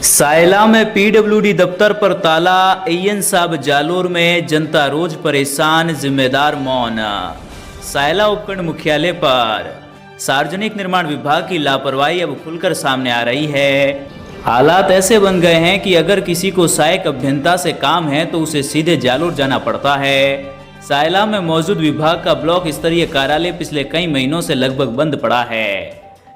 सायला में पीडब्ल्यूडी दफ्तर पर ताला, एएन साहब जालोर में जनता रोज परेशान, जिम्मेदार मौन। सायला उपखंड मुख्यालय पर सार्वजनिक निर्माण विभाग की लापरवाही अब खुलकर सामने आ रही है। हालात ऐसे बन गए हैं कि अगर किसी को सहायक अभियंता से काम है तो उसे सीधे जालोर जाना पड़ता है। सायला में मौजूद विभाग का ब्लॉक स्तरीय कार्यालय पिछले कई महीनों से लगभग बंद पड़ा है।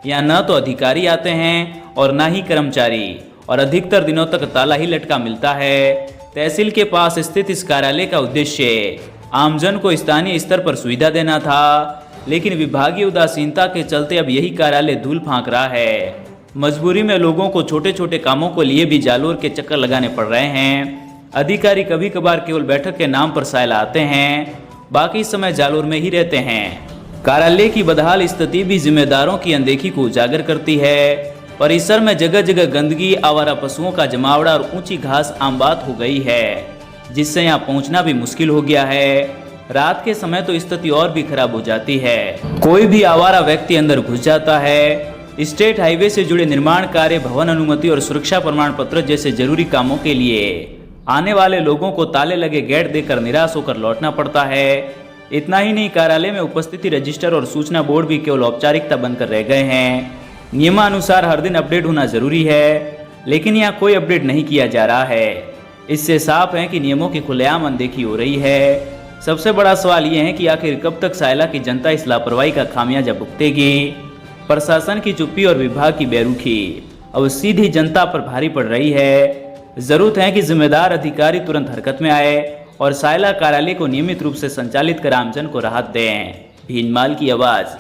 यहाँ न तो अधिकारी आते हैं और न ही कर्मचारी, और अधिकतर दिनों तक ताला ही लटका मिलता है। तहसील के पास स्थित इस कार्यालय का उद्देश्य आमजन को स्थानीय स्तर पर सुविधा देना था, लेकिन विभागीय उदासीनता के चलते अब यही कार्यालय धूल फांक रहा है। मजबूरी में लोगों को छोटे छोटे कामों को लिए भी जालोर के चक्कर लगाने पड़ रहे हैं। अधिकारी कभी कभार केवल बैठक के नाम पर सायला आते हैं, बाकी समय जालोर में ही रहते हैं। कार्यालय की बदहाल स्थिति भी जिम्मेदारों की अनदेखी को उजागर करती है। परिसर में जगह जगह गंदगी, आवारा पशुओं का जमावड़ा और ऊंची घास आम बात हो गई है, जिससे यहाँ पहुँचना भी मुश्किल हो गया है। रात के समय तो स्थिति और भी खराब हो जाती है। कोई भी आवारा व्यक्ति अंदर घुस जाता है। स्टेट हाईवे से जुड़े निर्माण कार्य, भवन अनुमति और सुरक्षा प्रमाण पत्र जैसे जरूरी कामों के लिए आने वाले लोगों को ताले लगे गेट देकर निराश होकर लौटना पड़ता है। इतना ही नहीं, कार्यालय में उपस्थिति रजिस्टर और सूचना बोर्ड भी केवल औपचारिकता बनकर रह गए हैं। नियमानुसार हर दिन अपडेट होना जरूरी है, लेकिन यहाँ कोई अपडेट नहीं किया जा रहा है। इससे साफ है कि नियमों की खुलेआम अनदेखी हो रही है। सबसे बड़ा सवाल ये है कि आखिर कब तक सायला की जनता इस लापरवाही का खामियाजा भुगतेगी। प्रशासन की चुप्पी और विभाग की बेरुखी अब सीधी जनता पर भारी पड़ रही है। जरूरत है कि जिम्मेदार अधिकारी तुरंत हरकत में आए और सायला कार्यालय को नियमित रूप से संचालित कर आमजन को राहत दें। भीनमाल की आवाज।